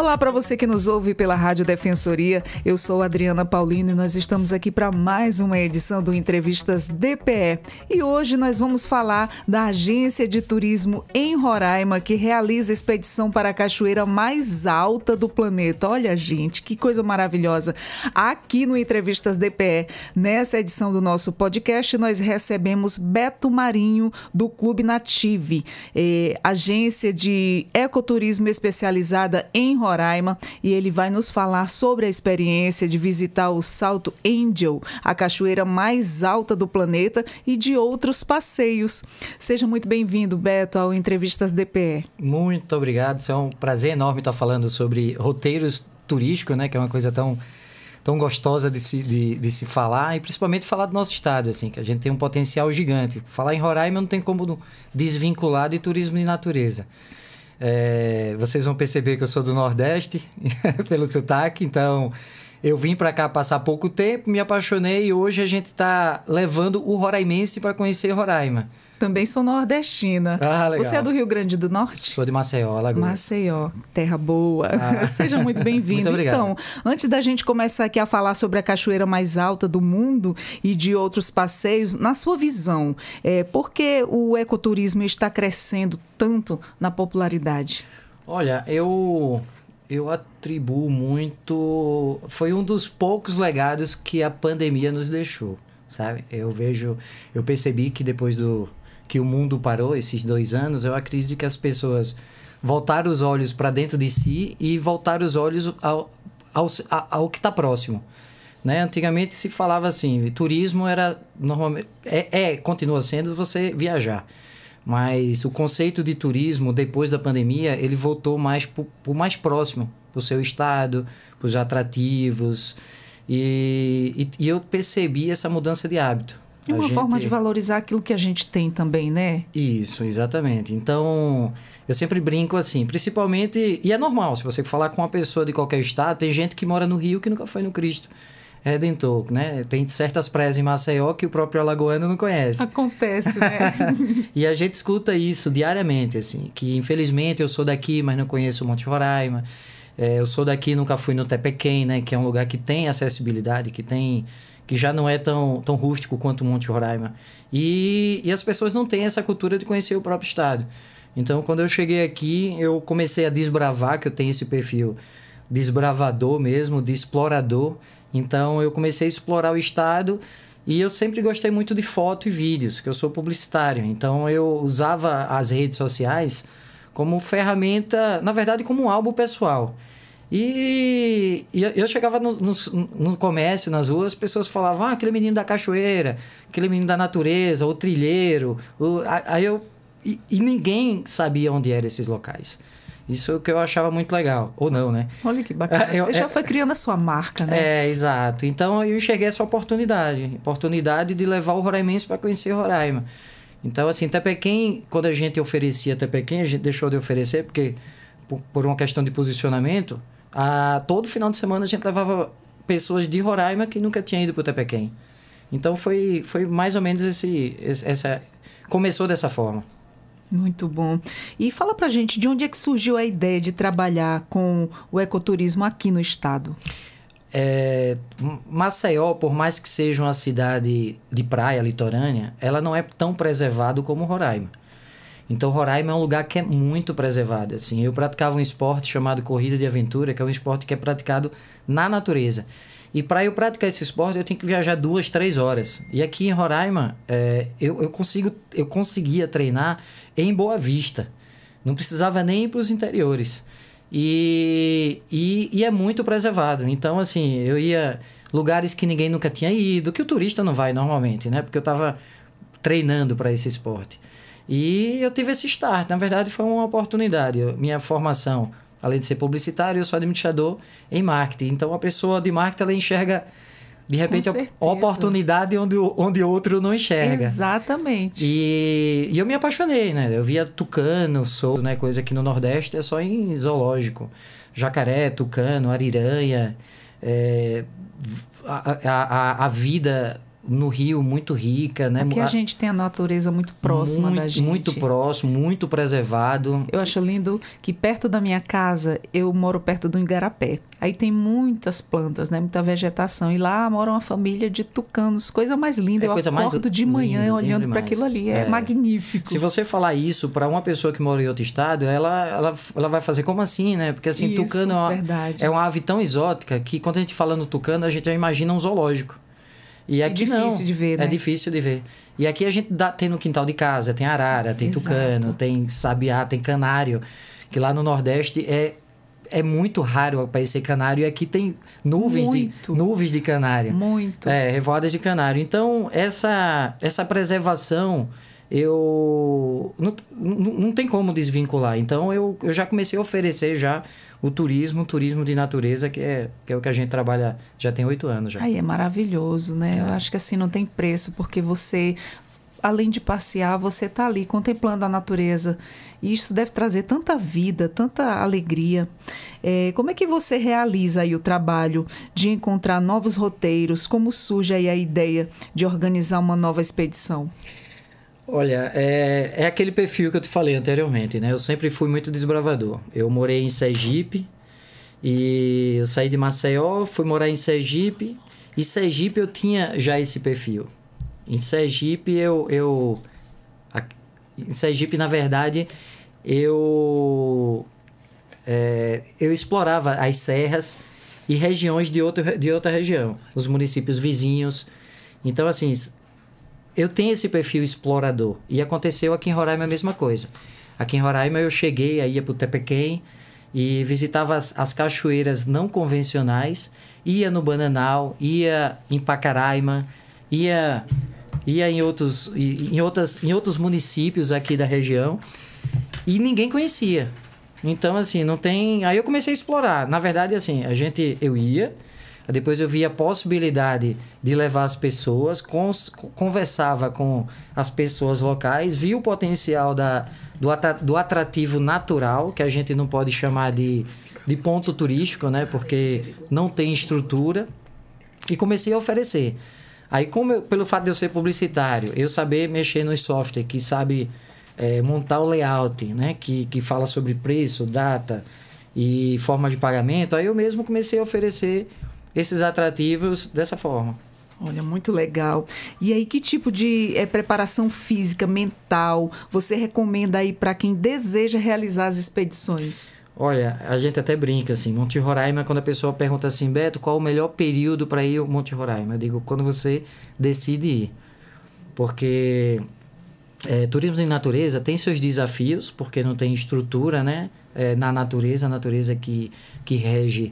Olá para você que nos ouve pela Rádio Defensoria, eu sou Adriana Paulino e nós estamos aqui para mais uma edição do Entrevistas DPE. E hoje nós vamos falar da agência de turismo em Roraima que realiza a expedição para a cachoeira mais alta do planeta. Olha, gente, que coisa maravilhosa. Aqui no Entrevistas DPE, nessa edição do nosso podcast, nós recebemos Beto Marinho, do Clube Native, agência de ecoturismo especializada em Roraima, e ele vai nos falar sobre a experiência de visitar o Salto Angel, a cachoeira mais alta do planeta, e de outros passeios. Seja muito bem-vindo, Beto, ao Entrevistas DPE. Muito obrigado, é um prazer enorme estar falando sobre roteiros turísticos, né, que é uma coisa tão gostosa de se falar, e principalmente falar do nosso estado, assim, que a gente tem um potencial gigante. Falar em Roraima não tem como desvincular de turismo de natureza. Vocês vão perceber que eu sou do Nordeste, pelo sotaque, então eu vim para cá passar pouco tempo, me apaixonei e hoje a gente está levando o roraimense para conhecer Roraima. Também sou nordestina. Ah, legal. Você é do Rio Grande do Norte? Sou de Maceió, Alagoas. Maceió, terra boa. Seja muito bem-vindo. Muito obrigado. Então, antes da gente começar aqui a falar sobre a cachoeira mais alta do mundo e de outros passeios, na sua visão, por que o ecoturismo está crescendo tanto na popularidade? Olha, eu atribuo muito... Foi um dos poucos legados que a pandemia nos deixou, sabe? Eu percebi que depois que o mundo parou, esses 2 anos, eu acredito que as pessoas voltaram os olhos para dentro de si e voltaram os olhos ao que está próximo. Né? Antigamente se falava assim, turismo era normalmente continua sendo você viajar, mas o conceito de turismo depois da pandemia ele voltou mais para o mais próximo, para o seu estado, para os atrativos, e eu percebi essa mudança de hábito. É uma forma de valorizar aquilo que a gente tem também, né? Isso, exatamente. Então, eu sempre brinco assim, principalmente... E é normal, se você falar com uma pessoa de qualquer estado, tem gente que mora no Rio que nunca foi no Cristo Redentor, né? Tem certas praias em Maceió que o próprio alagoano não conhece. Acontece, né? E a gente escuta isso diariamente, assim, que infelizmente eu sou daqui, mas não conheço o Monte Roraima. Eu sou daqui, nunca fui no Tepequém, né? Que é um lugar que tem acessibilidade, que já não é tão rústico quanto o Monte Roraima. E as pessoas não têm essa cultura de conhecer o próprio estado. Então, quando eu cheguei aqui, eu comecei a desbravar, que eu tenho esse perfil desbravador mesmo, de explorador. Então, eu comecei a explorar o estado e eu sempre gostei muito de foto e vídeos, que eu sou publicitário. Então, eu usava as redes sociais como ferramenta, na verdade, como um álbum pessoal. E eu chegava no comércio, nas ruas, as pessoas falavam, aquele menino da cachoeira, aquele menino da natureza, o trilheiro. E ninguém sabia onde eram esses locais. Isso que eu achava muito legal. Ou não, né? Olha que bacana. Você já foi criando a sua marca, né? Exato. Então eu enxerguei essa oportunidade de levar o roraimense para conhecer Roraima. Então, assim, Tepequém, quando a gente oferecia Tepequém, a gente deixou de oferecer, porque por uma questão de posicionamento, todo final de semana a gente levava pessoas de Roraima que nunca tinham ido para o Tepequém. Então foi mais ou menos começou dessa forma. Muito bom. E fala pra gente, de onde é que surgiu a ideia de trabalhar com o ecoturismo aqui no estado? Maceió, por mais que seja uma cidade de praia litorânea, ela não é tão preservada como Roraima. Então, Roraima é um lugar que é muito preservado. Assim, eu praticava um esporte chamado corrida de aventura, que é um esporte que é praticado na natureza. E para eu praticar esse esporte, eu tenho que viajar 2, 3 horas. E aqui em Roraima, eu conseguia treinar em Boa Vista. Não precisava nem ir para os interiores. E é muito preservado. Então, assim, eu ia lugares que ninguém nunca tinha ido, que o turista não vai normalmente, né? Porque eu estava treinando para esse esporte. E eu tive esse start. Na verdade, foi uma oportunidade. Minha formação, além de ser publicitário, eu sou administrador em marketing. Então, a pessoa de marketing, ela enxerga, de repente, a oportunidade onde outro não enxerga. Exatamente. E eu me apaixonei, né? Eu via tucano, solto, né? Coisa que no Nordeste é só em zoológico. Jacaré, tucano, ariranha. A vida no Rio muito rica, né? Aqui a gente tem a natureza muito próxima da gente. Muito próximo, muito preservado. Eu acho lindo que perto da minha casa, eu moro perto do Igarapé. Aí tem muitas plantas, né? Muita vegetação. E lá mora uma família de tucanos. Coisa mais linda. Eu acordo de manhã olhando para aquilo ali. É magnífico. Se você falar isso para uma pessoa que mora em outro estado, ela vai fazer como assim, né? Porque assim, isso, tucano é uma ave tão exótica que quando a gente fala no tucano, a gente já imagina um zoológico. E aqui é difícil de ver, né? É difícil de ver. E aqui a gente tem no quintal de casa, tem arara, tem tucano, tem sabiá, tem canário. Que lá no Nordeste é muito raro aparecer canário. E aqui tem nuvens de canário. Muito. Revoadas de canário. Então, essa preservação, não tem como desvincular. Então, eu já comecei a oferecer já o turismo de natureza, que é o que a gente trabalha já tem 8 anos. Já. Aí é maravilhoso, né? Eu acho que assim não tem preço, porque você, além de passear, você está ali contemplando a natureza. E isso deve trazer tanta vida, tanta alegria. Como é que você realiza aí o trabalho de encontrar novos roteiros? Como surge aí a ideia de organizar uma nova expedição? Olha, é aquele perfil que eu te falei anteriormente, né? Eu sempre fui muito desbravador. Eu morei em Sergipe e eu saí de Maceió, fui morar em Sergipe. E Sergipe eu tinha já esse perfil. Em Sergipe em Sergipe, na verdade, eu explorava as serras e regiões de outra região, os municípios vizinhos. Então, assim, eu tenho esse perfil explorador. E aconteceu aqui em Roraima a mesma coisa. Aqui em Roraima eu cheguei, aí ia para o Tepequém e visitava as cachoeiras não convencionais, ia no Bananal, ia em Pacaraima, ia em outros municípios aqui da região e ninguém conhecia. Então, assim, não tem... Aí eu comecei a explorar. Na verdade, assim, eu ia... Depois eu via a possibilidade de levar as pessoas, conversava com as pessoas locais, via o potencial do atrativo natural, que a gente não pode chamar de ponto turístico, né? Porque não tem estrutura, e comecei a oferecer. Aí, pelo fato de eu ser publicitário, eu saber mexer no software, que sabe montar o layout, né? Que fala sobre preço, data e forma de pagamento, aí eu mesmo comecei a oferecer esses atrativos dessa forma. Olha, muito legal. E aí, que tipo de preparação física, mental, você recomenda aí para quem deseja realizar as expedições? Olha, a gente até brinca assim, Monte Roraima, quando a pessoa pergunta assim, Beto, qual o melhor período para ir ao Monte Roraima? Eu digo, quando você decide ir. Porque turismo em natureza tem seus desafios, porque não tem estrutura, né? Na natureza, a natureza que rege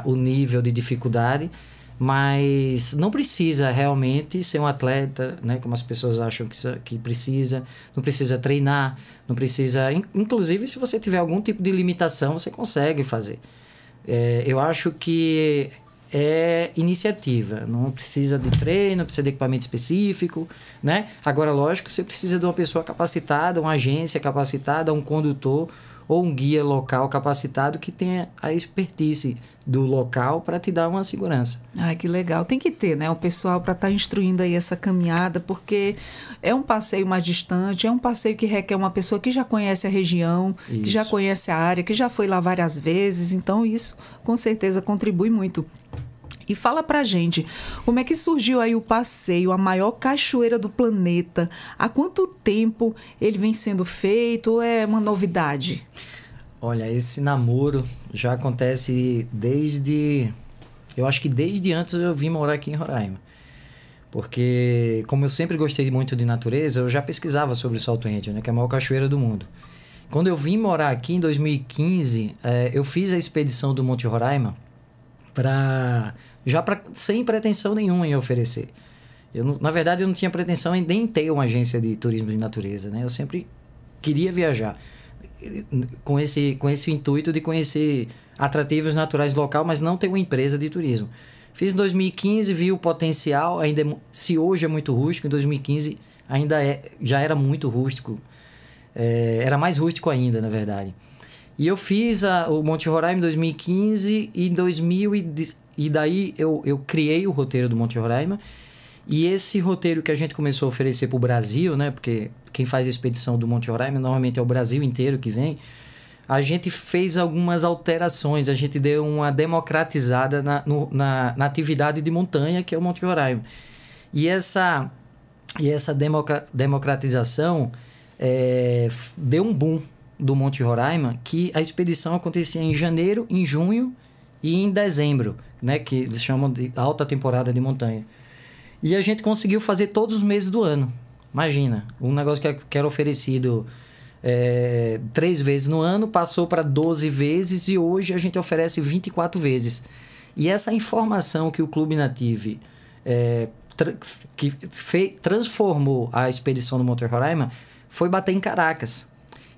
o nível de dificuldade, mas não precisa realmente ser um atleta, né, como as pessoas acham que precisa, não precisa treinar, não precisa... Inclusive, se você tiver algum tipo de limitação, você consegue fazer. Eu acho que é iniciativa, não precisa de treino, não precisa de equipamento específico, né? Agora, lógico, você precisa de uma pessoa capacitada, uma agência capacitada, um condutor ou um guia local capacitado que tenha a expertise do local para te dar uma segurança. Ah, que legal. Tem que ter, né? O pessoal para estar instruindo aí essa caminhada, porque é um passeio mais distante, é um passeio que requer uma pessoa que já conhece a região, que já conhece a área, que já foi lá várias vezes. Então, isso com certeza contribui muito. E fala pra gente, como é que surgiu aí o passeio, a maior cachoeira do planeta? Há quanto tempo ele vem sendo feito ou é uma novidade? Olha, esse namoro já acontece eu acho que desde antes eu vim morar aqui em Roraima. Porque, como eu sempre gostei muito de natureza, eu já pesquisava sobre o Salto Angel, né, que é a maior cachoeira do mundo. Quando eu vim morar aqui em 2015, eu fiz a expedição do Monte Roraima sem pretensão nenhuma em oferecer. Na verdade, eu não tinha pretensão em nem ter uma agência de turismo de natureza, né? Eu sempre queria viajar com esse intuito de conhecer atrativos naturais local, mas não ter uma empresa de turismo. Fiz em 2015, vi o potencial, se hoje é muito rústico, em 2015 já era muito rústico. Era mais rústico ainda, na verdade. E eu fiz o Monte Roraima em 2015 e daí eu criei o roteiro do Monte Roraima E esse roteiro que a gente começou a oferecer para o Brasil, né? Porque quem faz a expedição do Monte Roraima normalmente é o Brasil inteiro que vem. A gente fez algumas alterações, a gente deu uma democratizada na atividade de montanha, que é o Monte Roraima. E essa democratização deu um boom do Monte Roraima, que a expedição acontecia em janeiro, em junho e em dezembro, né, que eles chamam de alta temporada de montanha. E a gente conseguiu fazer todos os meses do ano. Imagina, um negócio que era oferecido 3 vezes no ano, passou para 12 vezes e hoje a gente oferece 24 vezes. E essa informação que o Clube Native transformou a expedição do Monte Roraima foi bater em Caracas.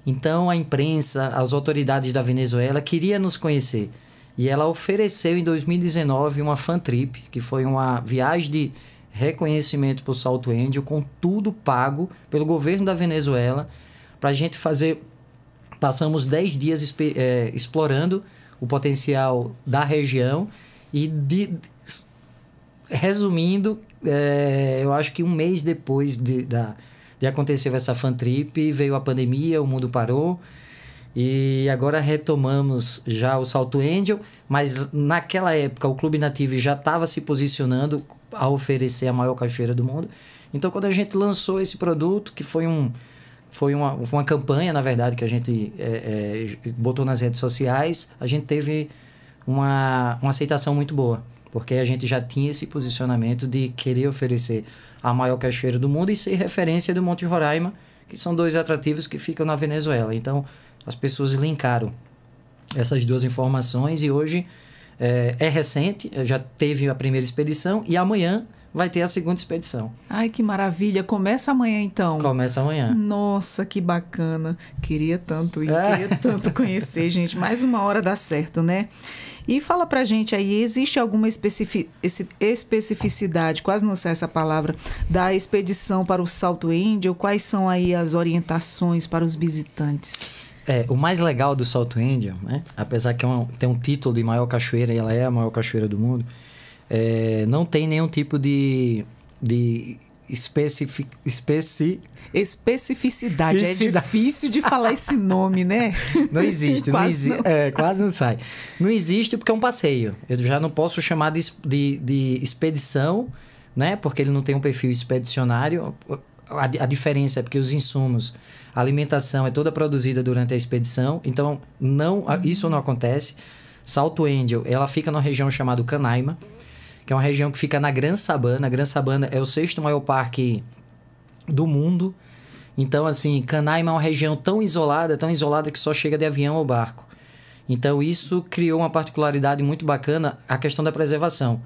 Então a imprensa, as autoridades da Venezuela queriam nos conhecer. E ela ofereceu em 2019 uma fan trip, que foi uma viagem de reconhecimento para o Salto Angel, com tudo pago pelo governo da Venezuela, para a gente fazer. Passamos 10 dias explorando o potencial da região e, resumindo, eu acho que um mês depois de acontecer essa fan trip, veio a pandemia, o mundo parou e agora retomamos já o Salto Angel, mas naquela época o Clube Native já estava se posicionando a oferecer a maior cachoeira do mundo. Então, quando a gente lançou esse produto, que foi uma campanha, na verdade, que a gente botou nas redes sociais, a gente teve uma aceitação muito boa, porque a gente já tinha esse posicionamento de querer oferecer a maior cachoeira do mundo e ser referência do Monte Roraima, que são 2 atrativos que ficam na Venezuela. Então, as pessoas linkaram essas 2 informações e hoje é recente, já teve a primeira expedição e amanhã vai ter a segunda expedição. Ai, que maravilha. Começa amanhã, então? Começa amanhã. Nossa, que bacana. Queria tanto ir, queria tanto conhecer, gente. Mais uma hora dá certo, né? E fala pra gente aí, existe alguma especificidade, quase não sei essa palavra, da expedição para o Salto Angel? Quais são aí as orientações para os visitantes? O mais legal do Salto Angel, né? Apesar que tem um título de maior cachoeira, e ela é a maior cachoeira do mundo, não tem nenhum tipo de especificidade. É difícil de falar esse nome, né? Não existe. Quase não sai. Não existe porque é um passeio. Eu já não posso chamar de expedição, né? Porque ele não tem um perfil expedicionário. A diferença é porque os insumos, a alimentação é toda produzida durante a expedição. Então, isso não acontece. Salto Angel, ela fica numa região chamada Canaima, que é uma região que fica na Gran Sabana. A Gran Sabana é o 6º maior parque do mundo. Então, assim, Canaima é uma região tão isolada que só chega de avião ou barco. Então, isso criou uma particularidade muito bacana, a questão da preservação.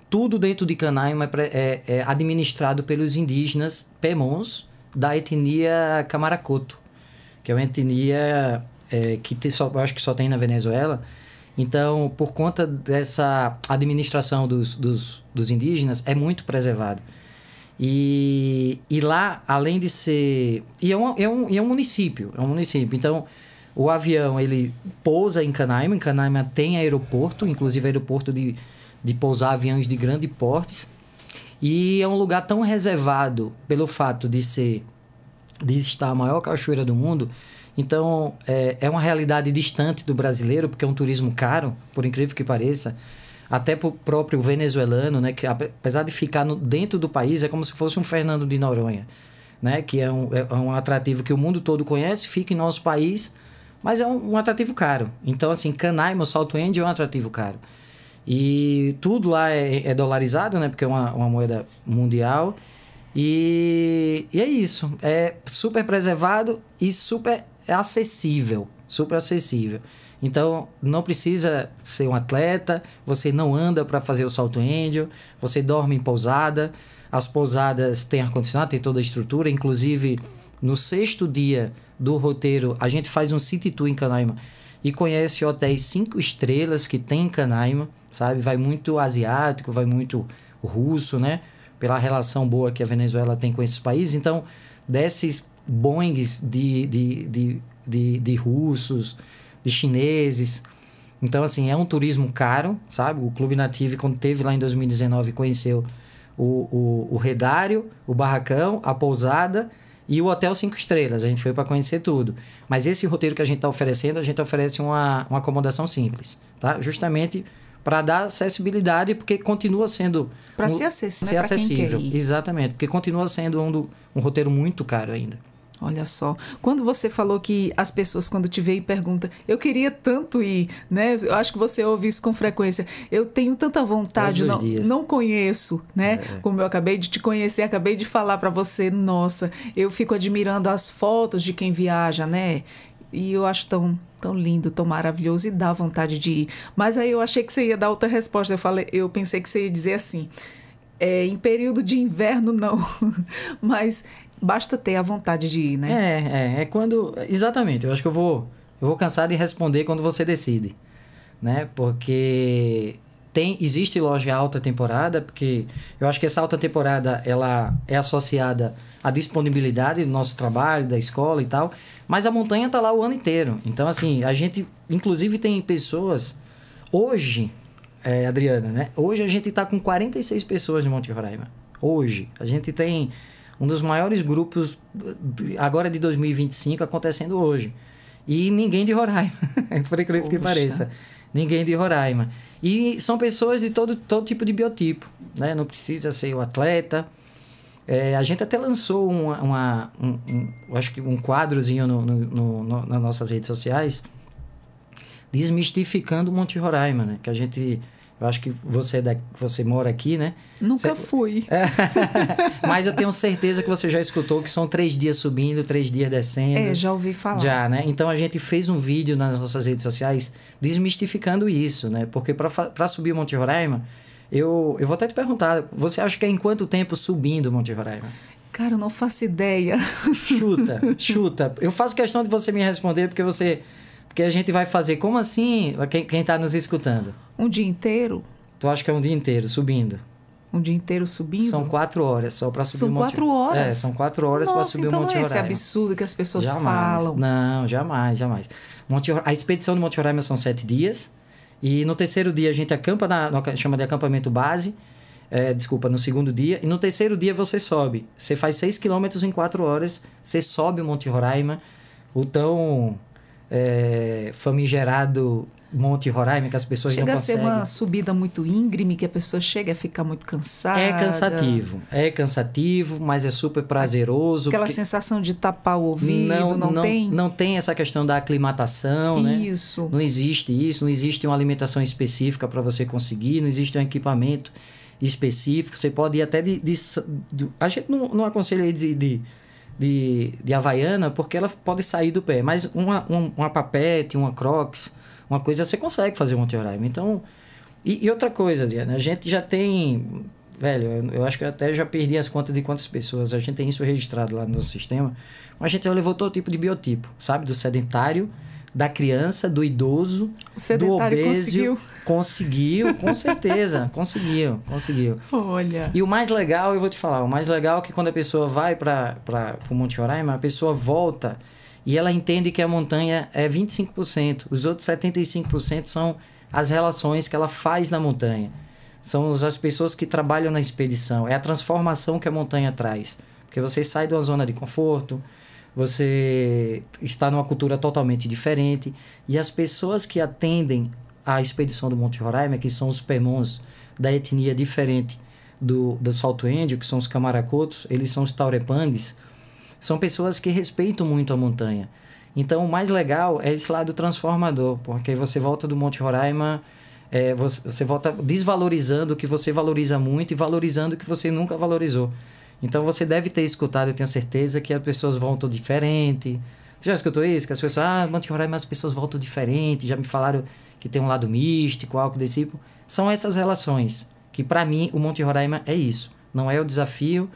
Tudo dentro de Canaima é administrado pelos indígenas Pemons da etnia Camaracoto, que é uma etnia que eu acho que só tem na Venezuela. Então, por conta dessa administração dos indígenas, é muito preservado. E lá, além de ser... E é um município. Então, o avião, ele pousa em Canaima. Em Canaima tem aeroporto, inclusive aeroporto de pousar aviões de grande porte. E é um lugar tão reservado pelo fato de estar a maior cachoeira do mundo. Então, é uma realidade distante do brasileiro, porque é um turismo caro, por incrível que pareça. Até para o próprio venezuelano, né, que apesar de ficar dentro do país, é como se fosse um Fernando de Noronha, né, que é um atrativo que o mundo todo conhece, fica em nosso país, mas é um atrativo caro. Então, assim, Canaima, o Salto Angel é um atrativo caro. E tudo lá é dolarizado, né, porque é uma moeda mundial. E é isso. É super preservado e super acessível. Super acessível. Então, não precisa ser um atleta, você não anda para fazer o Salto Angel, você dorme em pousada, as pousadas têm ar-condicionado, tem toda a estrutura, inclusive no 6º dia do roteiro, a gente faz um city tour em Canaima e conhece hotéis 5 estrelas que tem em Canaima, sabe? Vai muito asiático, vai muito russo, né? Pela relação boa que a Venezuela tem com esses países. Então, desses Boeings de russos, de chineses. Então, assim, é um turismo caro, sabe? O Clube Native, quando teve lá em 2019, conheceu o redário, o barracão, a pousada e o hotel 5 estrelas. A gente foi para conhecer tudo. Mas esse roteiro que a gente está oferecendo, a gente oferece uma acomodação simples, tá? Justamente para dar acessibilidade, porque continua sendo... Para ser acessível, né? Acessível. Exatamente, porque continua sendo um roteiro muito caro ainda. Olha só, quando você falou que as pessoas quando te veem perguntam, eu queria tanto ir, né? Eu acho que você ouve isso com frequência. Eu tenho tanta vontade, não conheço, né? Como eu acabei de te conhecer, acabei de falar para você, nossa, eu fico admirando as fotos de quem viaja, né? E eu acho tão lindo, tão maravilhoso e dá vontade de ir. Mas aí eu achei que você ia dar outra resposta. Eu pensei que você ia dizer assim, em período de inverno não, mas basta ter a vontade de ir, né? É quando... Exatamente, eu acho que eu vou cansar de responder quando você decide, né? Porque existe loja alta temporada, porque eu acho que essa alta temporada ela é associada à disponibilidade do nosso trabalho, da escola e tal, mas a montanha está lá o ano inteiro. Então, assim, a gente, inclusive, tem pessoas... Hoje, Adriana, né? Hoje a gente está com 46 pessoas no Monte Roraima. Hoje. A gente tem um dos maiores grupos, agora de 2025, acontecendo hoje. E ninguém de Roraima, por incrível que pareça. Ninguém de Roraima. E são pessoas de todo tipo de biotipo, né? Não precisa ser o atleta. A gente até lançou acho que um quadrozinho nas nossas redes sociais, desmistificando o Monte Roraima, né? Que a gente... Eu acho que você mora aqui, né? Nunca fui. Mas eu tenho certeza que você já escutou que são 3 dias subindo, 3 dias descendo. Já ouvi falar. Já, né? Então a gente fez um vídeo nas nossas redes sociais desmistificando isso, né? Porque para subir o Monte Roraima, eu vou até te perguntar, você acha que é em quanto tempo subindo o Monte Roraima? Cara, eu não faço ideia. Chuta. Eu faço questão de você me responder porque a gente vai fazer. Como assim? Quem está nos escutando? Um dia inteiro? Tu acha que é um dia inteiro subindo? Um dia inteiro subindo? São 4 horas só para subir o Monte Roraima. São 4 horas? São 4 horas para subir o Monte Roraima. Nossa, então não é esse absurdo que as pessoas falam. Não, jamais. A expedição do Monte Roraima são 7 dias. E no terceiro dia a gente acampa, chama de acampamento base. No segundo dia. E no terceiro dia você sobe. Você faz 6 quilômetros em 4 horas. Você sobe o Monte Roraima. O tão famigerado Monte Roraima, que as pessoas não conseguem. Chega a ser uma subida muito íngreme, que a pessoa chega a ficar muito cansada. É cansativo, mas é super prazeroso. Aquela sensação de tapar o ouvido, não tem? Não tem essa questão da aclimatação, né? Isso. Não existe uma alimentação específica para você conseguir, não existe um equipamento específico. Você pode ir até a gente não aconselha aí de Havaiana, porque ela pode sair do pé, mas uma papete, uma Crocs, uma coisa você consegue fazer o Monte Roraima. Então, e outra coisa, Adriana, a gente já tem, velho, eu acho que eu até já perdi as contas de quantas pessoas, a gente tem isso registrado lá no nosso sistema, mas a gente já levou todo tipo de biotipo, sabe? Do sedentário, da criança, do idoso, do obeso. Conseguiu, com certeza, conseguiu. Olha. E o mais legal, eu vou te falar, é que quando a pessoa vai para o Monte Roraima, a pessoa volta e ela entende que a montanha é 25%. Os outros 75% são as relações que ela faz na montanha. São as pessoas que trabalham na expedição. É a transformação que a montanha traz. Porque você sai de uma zona de conforto, você está numa cultura totalmente diferente. E as pessoas que atendem a expedição do Monte Roraima, que são os Pemons da etnia diferente do Salto Índio, que são os Camaracotos, eles são os Taurepangues, são pessoas que respeitam muito a montanha. Então, o mais legal é esse lado transformador, porque você volta do Monte Roraima, você volta desvalorizando o que você valoriza muito e valorizando o que você nunca valorizou. Então, você deve ter escutado, eu tenho certeza, que as pessoas voltam diferente. Você já escutou isso? Que as pessoas, Monte Roraima, as pessoas voltam diferente, já me falaram que tem um lado místico, algo desse tipo. São essas relações, que para mim, o Monte Roraima é isso. Não é o desafio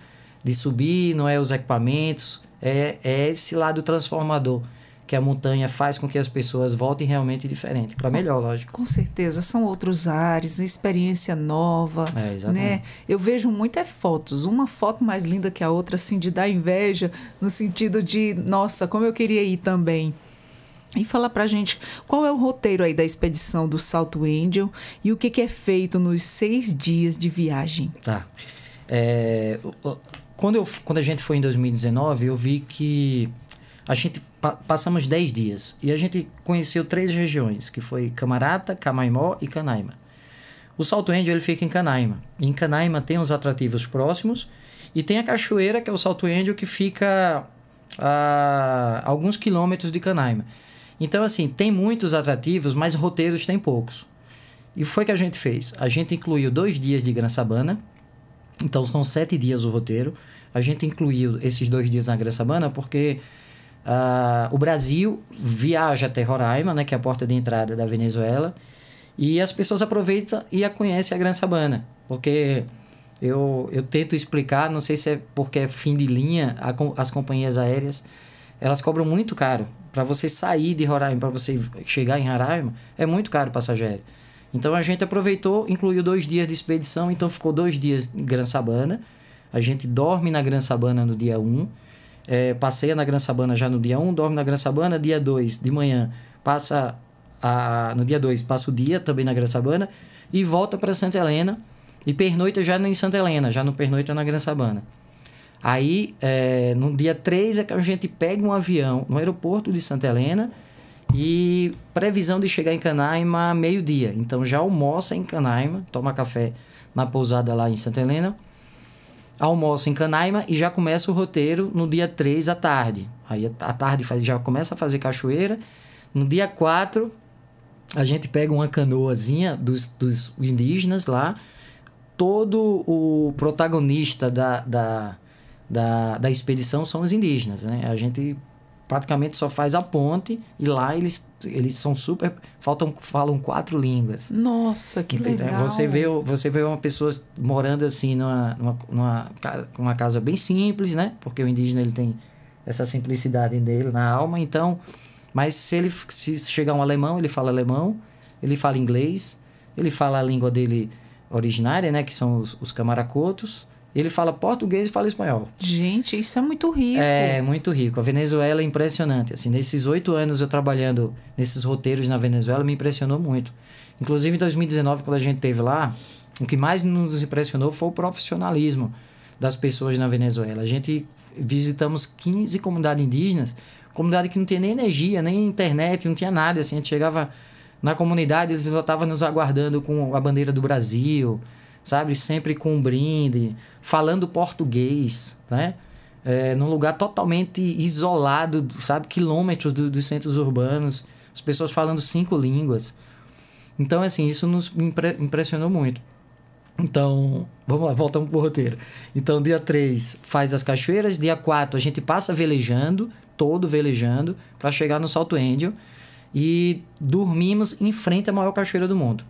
de subir, não é os equipamentos, é esse lado transformador que a montanha faz com que as pessoas voltem realmente diferente, para melhor, lógico. Com certeza, são outros ares, experiência nova, né? Eu vejo muitas fotos, uma foto mais linda que a outra, assim, de dar inveja, no sentido de, nossa, como eu queria ir também. E fala pra gente, qual é o roteiro aí da expedição do Salto Angel e o que é feito nos 6 dias de viagem? Tá. Quando a gente foi em 2019, eu vi que a gente passamos 10 dias e a gente conheceu 3 regiões, que foi Camarata, Camaimó e Canaima. O Salto Índio ele fica em Canaima. Em Canaima tem os atrativos próximos e tem a cachoeira, que é o Salto Índio, que fica a alguns quilômetros de Canaima. Então, assim, tem muitos atrativos, mas roteiros tem poucos. E foi que a gente fez. A gente incluiu 2 dias de Gran Sabana, então são 7 dias o roteiro. A gente incluiu esses 2 dias na Gran Sabana porque o Brasil viaja até Roraima, né, que é a porta de entrada da Venezuela, e as pessoas aproveitam e conhecem a Gran Sabana, porque eu tento explicar, não sei se é porque é fim de linha, as companhias aéreas, elas cobram muito caro. Para você sair de Roraima, para você chegar em Roraima, é muito caro o passageiro. Então a gente aproveitou, incluiu 2 dias de expedição, então ficou 2 dias em Gran Sabana. A gente dorme na Gran Sabana no dia 1, passeia na Gran Sabana já no dia 1, dorme na Gran Sabana, dia 2 de manhã, no dia 2 passa o dia também na Gran Sabana e volta para Santa Helena e pernoita já em Santa Helena, já não pernoita na Gran Sabana. Aí, no dia 3 é que a gente pega um avião no aeroporto de Santa Helena e previsão de chegar em Canaima meio-dia. Então já almoça em Canaima, toma café na pousada lá em Santa Helena, almoça em Canaima e já começa o roteiro no dia 3 à tarde. Aí à tarde já começa a fazer cachoeira. No dia 4 a gente pega uma canoazinha dos indígenas lá. Todo o protagonista da expedição são os indígenas, né? A gente praticamente só faz a ponte e lá eles são super... falam 4 línguas. Nossa, que legal! Você vê uma pessoa morando assim numa casa bem simples, né? Porque o indígena ele tem essa simplicidade dele na alma, então... Mas se chegar um alemão, ele fala inglês, ele fala a língua dele originária, né? Que são os camaracotos. Ele fala português e fala espanhol. Gente, isso é muito rico. É, muito rico. A Venezuela é impressionante. Assim, nesses 8 anos eu trabalhando nesses roteiros na Venezuela, me impressionou muito. Inclusive, em 2019, quando a gente esteve lá, o que mais nos impressionou foi o profissionalismo das pessoas na Venezuela. A gente visitamos 15 comunidades indígenas, comunidade que não tinha nem energia, nem internet, não tinha nada. Assim, a gente chegava na comunidade, eles já estavam nos aguardando com a bandeira do Brasil, sabe? Sempre com um brinde, falando português, né? Num lugar totalmente isolado, sabe? Quilômetros dos centros urbanos, as pessoas falando 5 línguas. Então, assim, isso nos impressionou muito. Então, vamos lá, voltamos pro roteiro. Então, dia 3 faz as cachoeiras, dia 4 a gente passa velejando, todo velejando, para chegar no Salto Índio e dormimos em frente à maior cachoeira do mundo.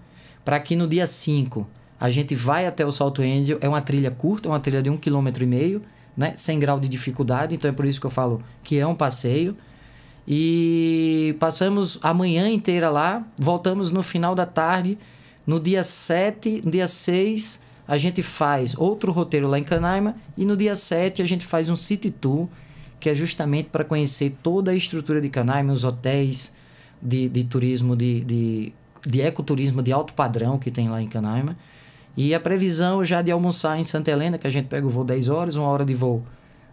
Para que no dia 5 a gente vai até o Salto Índio, é uma trilha curta, uma trilha de 1,5 km, né? Sem grau de dificuldade, então é por isso que eu falo que é um passeio. E passamos a manhã inteira lá, voltamos no final da tarde. No dia 7, no dia 6, a gente faz outro roteiro lá em Canaima. E no dia 7 a gente faz um city tour, que é justamente para conhecer toda a estrutura de Canaima, os hotéis de turismo, de ecoturismo de alto padrão que tem lá em Canaima. E a previsão já de almoçar em Santa Helena, que a gente pega o voo 10 horas, 1 hora de voo,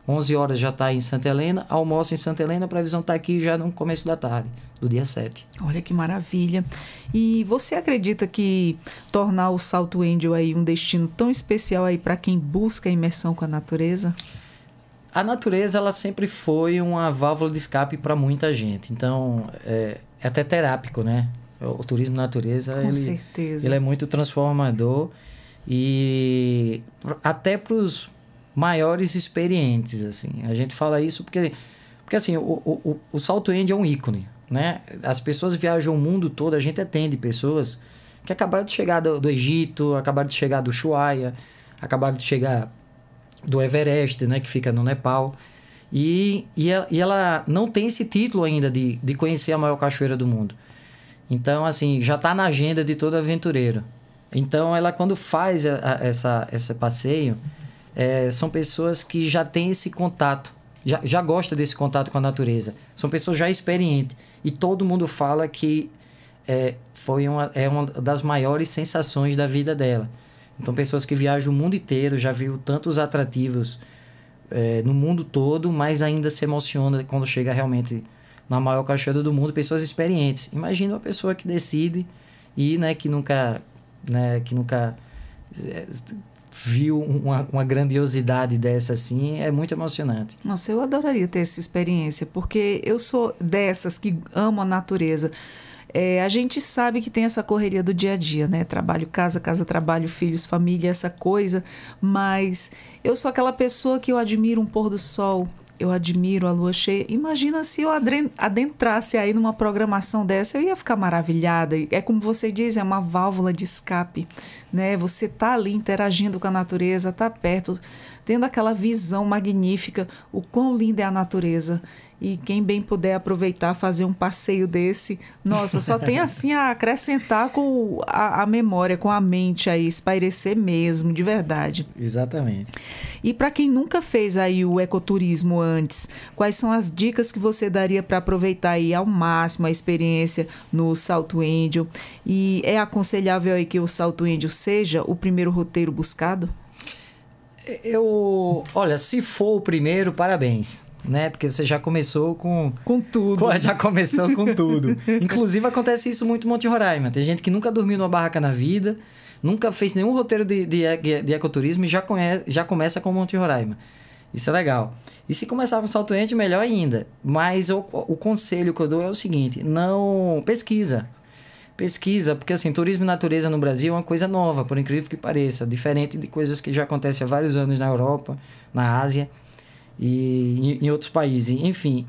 11 horas já está em Santa Helena, almoça em Santa Helena, a previsão está aqui já no começo da tarde, do dia 7. Olha que maravilha. E você acredita que tornar o Salto Índio aí um destino tão especial aí para quem busca a imersão com a natureza? A natureza, ela sempre foi uma válvula de escape para muita gente. Então, é até terápico, né? O turismo natureza, com certeza. Ele é muito transformador e até para os maiores experientes, assim. A gente fala isso porque assim, o Salto Índio é um ícone, né? As pessoas viajam o mundo todo, a gente atende pessoas que acabaram de chegar do Egito, acabaram de chegar do Ushuaia, acabaram de chegar do Everest, né? Que fica no Nepal. E ela não tem esse título ainda de conhecer a maior cachoeira do mundo. Então, assim, já está na agenda de todo aventureiro. Então, ela quando faz esse passeio, são pessoas que já têm esse contato, já gostam desse contato com a natureza. São pessoas já experientes. E todo mundo fala que foi uma das maiores sensações da vida dela. Então, pessoas que viajam o mundo inteiro, já viu tantos atrativos no mundo todo, mas ainda se emociona quando chega realmente na maior cachoeira do mundo, pessoas experientes. Imagina uma pessoa que decide ir, né, que nunca viu uma grandiosidade dessa assim, é muito emocionante. Nossa, eu adoraria ter essa experiência, porque eu sou dessas que amo a natureza. A gente sabe que tem essa correria do dia a dia, né? Trabalho, casa, trabalho, filhos, família, essa coisa. Mas eu sou aquela pessoa que eu admiro um pôr do sol, eu admiro a lua cheia. Imagina se eu adentrasse aí numa programação dessa, eu ia ficar maravilhada. É como você diz, é uma válvula de escape, né? Você tá ali interagindo com a natureza, tá perto, tendo aquela visão magnífica, o quão linda é a natureza. E quem bem puder aproveitar, fazer um passeio desse, nossa, só tem assim a acrescentar com a memória, com a mente aí, espairecer mesmo, de verdade. Exatamente. E para quem nunca fez aí o ecoturismo antes, quais são as dicas que você daria para aproveitar aí ao máximo a experiência no Salto Índio? E é aconselhável aí que o Salto Índio seja o primeiro roteiro buscado? Olha, se for o primeiro, parabéns. Né? Porque você já começou com tudo. Já começou com tudo. Inclusive, acontece isso muito em Monte Roraima. Tem gente que nunca dormiu numa barraca na vida, nunca fez nenhum roteiro de ecoturismo e já começa com Monte Roraima. Isso é legal. E se começar com Salto Índio, melhor ainda. Mas o conselho que eu dou é o seguinte: não pesquisa. Pesquisa, porque assim, turismo e natureza no Brasil é uma coisa nova, por incrível que pareça. Diferente de coisas que já acontecem há vários anos na Europa, na Ásia e em outros países. Enfim,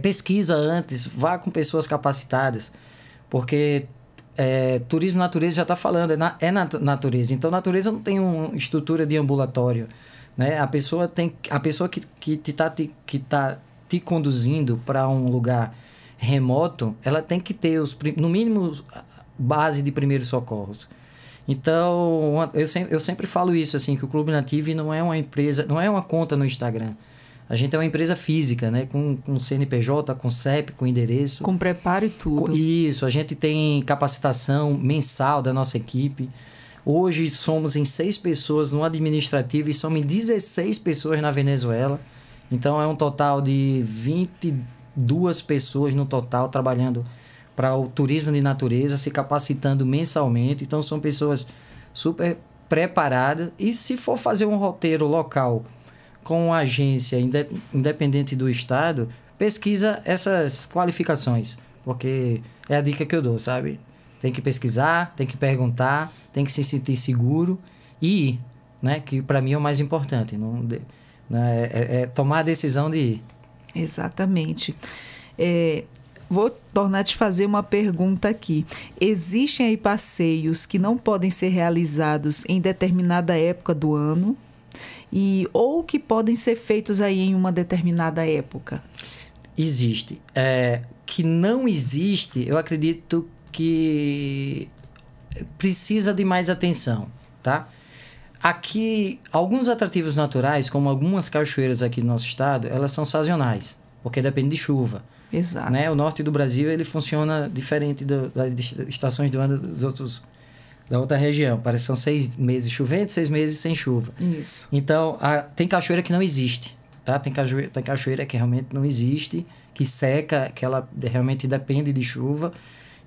pesquisa antes, vá com pessoas capacitadas, porque turismo e natureza já está falando, é natureza. Então, natureza não tem uma estrutura de ambulatório, né? A pessoa que está te conduzindo para um lugar remoto, ela tem que ter no mínimo base de primeiros socorros. Então, eu sempre falo isso, assim, que o Clube Native não é uma empresa, não é uma conta no Instagram. A gente é uma empresa física, né? Com CNPJ, com CEP, com endereço. Com preparo e tudo. Isso, a gente tem capacitação mensal da nossa equipe. Hoje somos em 6 pessoas no administrativo e somos em 16 pessoas na Venezuela. Então, é um total de 22 pessoas no total trabalhando para o turismo de natureza, se capacitando mensalmente. Então, são pessoas super preparadas. E se for fazer um roteiro local com uma agência independente do estado, pesquisa essas qualificações, porque é a dica que eu dou, sabe? Tem que pesquisar, tem que perguntar, tem que se sentir seguro e ir, né? Que para mim é o mais importante. É tomar a decisão de ir. Exatamente. Vou tornar a te fazer uma pergunta aqui. Existem aí passeios que não podem ser realizados em determinada época do ano ou que podem ser feitos aí em uma determinada época? Existe. Que não existe, eu acredito que precisa de mais atenção, tá? Aqui, alguns atrativos naturais, como algumas cachoeiras aqui no nosso estado, elas são sazonais, porque depende de chuva. Exato. Né? O norte do Brasil ele funciona diferente das estações do ano da outra região. Parece que são 6 meses chovendo, 6 meses sem chuva. Isso. Então, tem cachoeira que não existe. Tá? Tem cachoeira que realmente não existe, que seca, que ela realmente depende de chuva.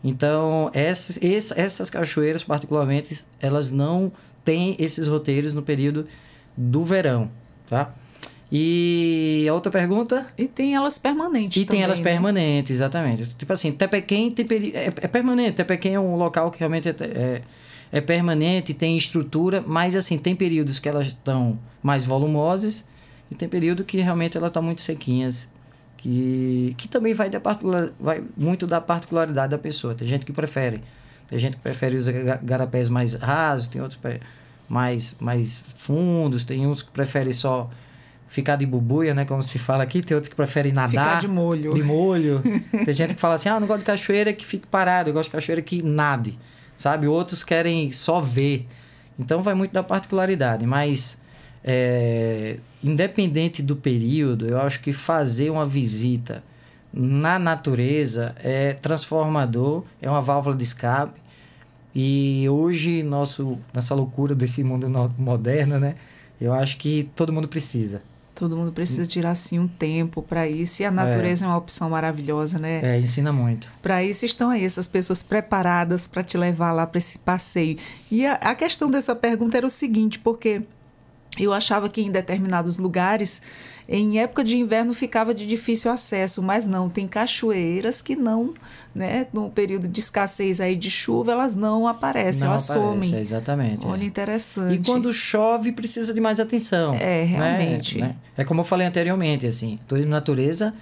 Então, essas cachoeiras, particularmente, elas não têm esses roteiros no período do verão. Tá? E a outra pergunta? E tem elas permanentes. Tem elas permanentes, exatamente. Tipo assim, Tepequém é permanente. Tepequém é um local que realmente é permanente, tem estrutura, mas assim, tem períodos que elas estão mais volumosas e tem período que realmente elas estão muito sequinhas, que também vai muito da particularidade da pessoa. Tem gente que prefere. Tem gente que prefere os garapés mais rasos, tem outros mais fundos, tem uns que preferem só ficar de bubuia, né? Como se fala aqui. Tem outros que preferem nadar. Ficar de molho. Tem gente que fala assim, não gosto de cachoeira que fique parado. Eu gosto de cachoeira que nade, sabe? Outros querem só ver. Então, vai muito da particularidade. Mas, independente do período, eu acho que fazer uma visita na natureza é transformador, é uma válvula de escape. E hoje, nessa loucura desse mundo moderno, né? Eu acho que todo mundo precisa. Todo mundo precisa tirar, sim, um tempo para isso. E a natureza é uma opção maravilhosa, né? Ensina muito. Para isso estão aí essas pessoas preparadas para te levar lá para esse passeio. E a questão dessa pergunta era o seguinte, porque eu achava que em determinados lugares, em época de inverno, ficava de difícil acesso, mas não, tem cachoeiras que não, né, no período de escassez aí de chuva, elas não aparecem, elas somem. Exatamente. Olha, interessante. E quando chove, precisa de mais atenção. Realmente. Né? É como eu falei anteriormente, assim, turismo natureza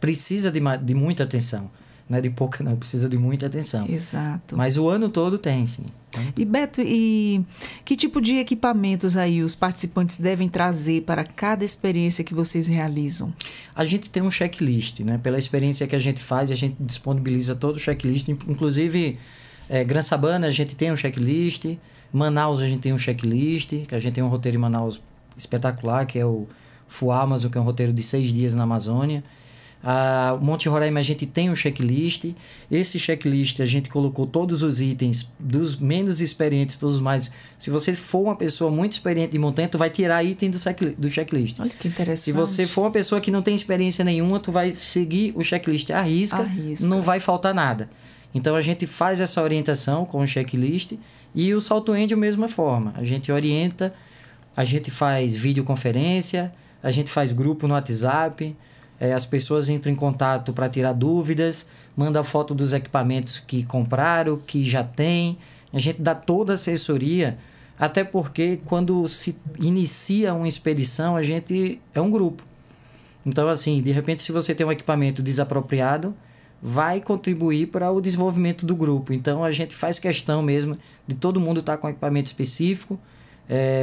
precisa de muita atenção. Não é de pouca, não, precisa de muita atenção. Exato. Mas o ano todo tem, sim. E Beto, que tipo de equipamentos aí os participantes devem trazer para cada experiência que vocês realizam? A gente tem um checklist, né? Pela experiência que a gente faz, a gente disponibiliza todo o checklist. Inclusive, Gran Sabana a gente tem um checklist, Manaus a gente tem um checklist, que a gente tem um roteiro em Manaus espetacular, que é o Fuamazo, que é um roteiro de 6 dias na Amazônia. O Monte Roraima a gente tem um checklist. Esse checklist a gente colocou todos os itens dos menos experientes para os mais. Se você for uma pessoa muito experiente em montanha, tu vai tirar item do checklist. Olha que interessante. Se você for uma pessoa que não tem experiência nenhuma, tu vai seguir o checklist à risca. Não vai faltar nada. Então a gente faz essa orientação com o checklist. E o Salto Índio, da mesma forma, a gente orienta, a gente faz videoconferência, a gente faz grupo no WhatsApp. As pessoas entram em contato para tirar dúvidas, mandam foto dos equipamentos que compraram, que já tem. A gente dá toda a assessoria, até porque quando se inicia uma expedição, a gente é um grupo. Então, assim, de repente, se você tem um equipamento desapropriado, vai contribuir para o desenvolvimento do grupo. Então, a gente faz questão mesmo de todo mundo estar com equipamento específico,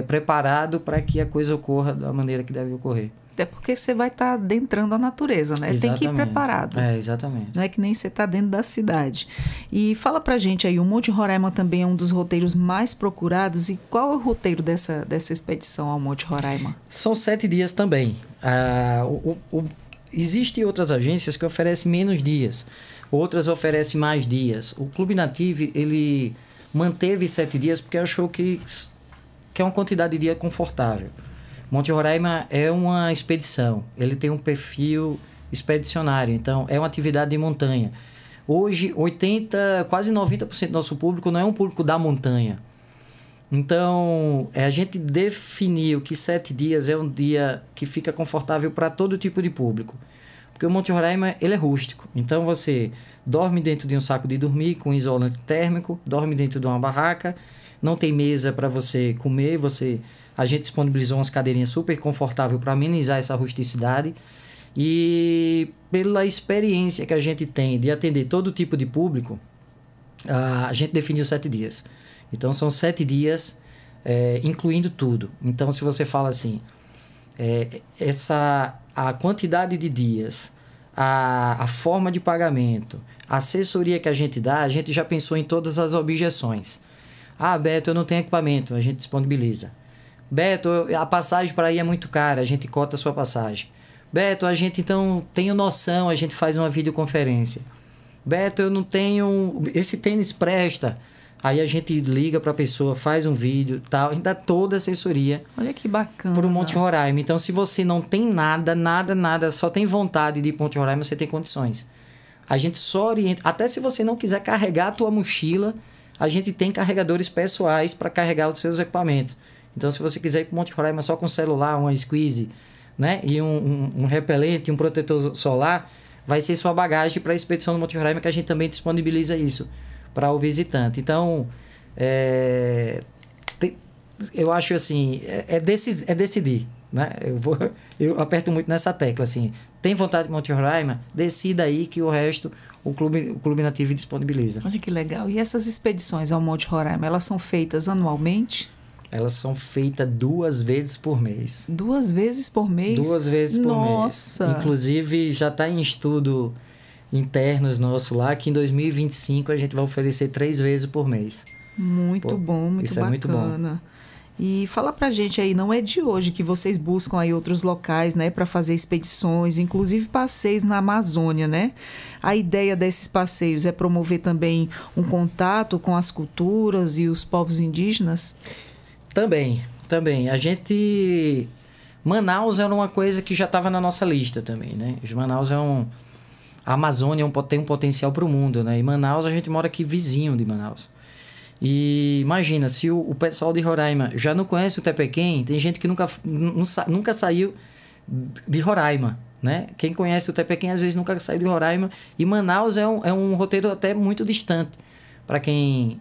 preparado para que a coisa ocorra da maneira que deve ocorrer. É porque você vai estar adentrando a natureza, né? Exatamente. Tem que ir preparado. Exatamente. Não é que nem você está dentro da cidade. E fala pra gente aí, o Monte Roraima também é um dos roteiros mais procurados. E qual é o roteiro dessa expedição ao Monte Roraima? São 7 dias também. Existem outras agências que oferecem menos dias. Outras oferecem mais dias. O Clube Native, ele manteve 7 dias porque achou que é uma quantidade de dia confortável. Monte Roraima é uma expedição, ele tem um perfil expedicionário, então é uma atividade de montanha. Hoje, quase 90% do nosso público não é um público da montanha. Então, a gente definiu que 7 dias é um dia que fica confortável para todo tipo de público. Porque o Monte Roraima, ele é rústico. Então, você dorme dentro de um saco de dormir com isolante térmico, dorme dentro de uma barraca, não tem mesa para você comer, a gente disponibilizou umas cadeirinhas super confortáveis para amenizar essa rusticidade. E pela experiência que a gente tem de atender todo tipo de público, a gente definiu 7 dias. Então, são 7 dias, incluindo tudo. Então, se você fala assim, a quantidade de dias, a forma de pagamento, a assessoria que a gente dá, a gente já pensou em todas as objeções. Beto, eu não tenho equipamento, a gente disponibiliza. Beto, a passagem para aí é muito cara, a gente cota a sua passagem. Beto, a gente então tem noção, a gente faz uma videoconferência. Beto, eu não tenho... Esse tênis presta. Aí a gente liga para a pessoa, faz um vídeo, tal, e dá toda a assessoria. Olha que bacana. Para o Monte Roraima. Então, se você não tem nada, só tem vontade de ir para o Monte Roraima, você tem condições. A gente só orienta... Até se você não quiser carregar a tua mochila, a gente tem carregadores pessoais para carregar os seus equipamentos. Então, se você quiser ir para o Monte Roraima só com celular, uma squeeze, né? E um repelente, um protetor solar, vai ser sua bagagem para a expedição do Monte Roraima, que a gente também disponibiliza isso para o visitante. Então, eu acho assim, é decidir, né? Eu aperto muito nessa tecla, assim, tem vontade de Monte Roraima, decida aí que o resto o Clube Native disponibiliza. Olha que legal. E essas expedições ao Monte Roraima, elas são feitas anualmente? Elas são feitas 2 vezes por mês. 2 vezes por mês? 2 vezes por mês. Nossa! Inclusive, já está em estudo internos nosso lá, que em 2025 a gente vai oferecer 3 vezes por mês. Muito bom, muito isso bacana. É muito bom. E fala pra gente aí, não é de hoje que vocês buscam aí outros locais, né, para fazer expedições, inclusive passeios na Amazônia, né? A ideia desses passeios é promover também um contato com as culturas e os povos indígenas? Também. Manaus era uma coisa que já estava na nossa lista também, né? Manaus a Amazônia tem um potencial para o mundo, né? E Manaus, a gente mora aqui vizinho de Manaus. E imagina, se o pessoal de Roraima já não conhece o Tepequém, tem gente que nunca saiu de Roraima, né? Quem conhece o Tepequém às vezes nunca saiu de Roraima. E Manaus é um roteiro até muito distante para quem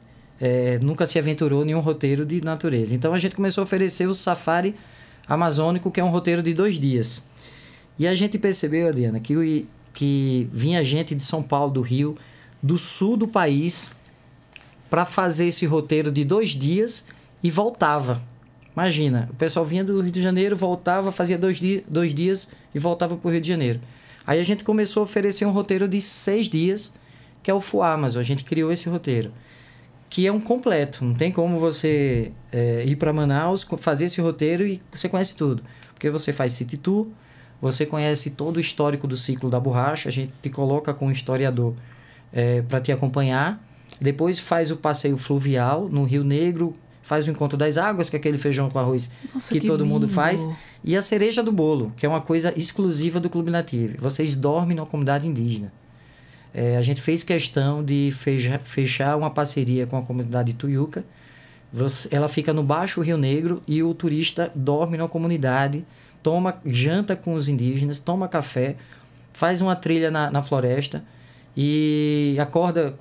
nunca se aventurou em um roteiro de natureza. Então a gente começou a oferecer o Safari Amazônico, que é um roteiro de 2 dias. E a gente percebeu, Adriana, que vinha gente de São Paulo, do Rio, do sul do país, para fazer esse roteiro de 2 dias e voltava. Imagina, o pessoal vinha do Rio de Janeiro, voltava, fazia 2 dias e voltava para o Rio de Janeiro. Aí a gente começou a oferecer um roteiro de 6 dias, que é o Full Amazon. A gente criou esse roteiro, que é um completo. Não tem como você ir para Manaus, fazer esse roteiro e você conhece tudo. Porque você faz city tour, você conhece todo o histórico do ciclo da borracha, a gente te coloca com um historiador para te acompanhar. Depois faz o passeio fluvial no Rio Negro, faz o Encontro das Águas, que é aquele feijão com arroz. Nossa, que todo lindo. mundo faz. E a cereja do bolo, que é uma coisa exclusiva do Clube Nativo. Vocês dormem na comunidade indígena. A gente fez questão de fechar uma parceria com a comunidade Tuiuca. Ela fica no Baixo Rio Negro e o turista dorme na comunidade, janta com os indígenas, toma café, faz uma trilha na floresta e acorda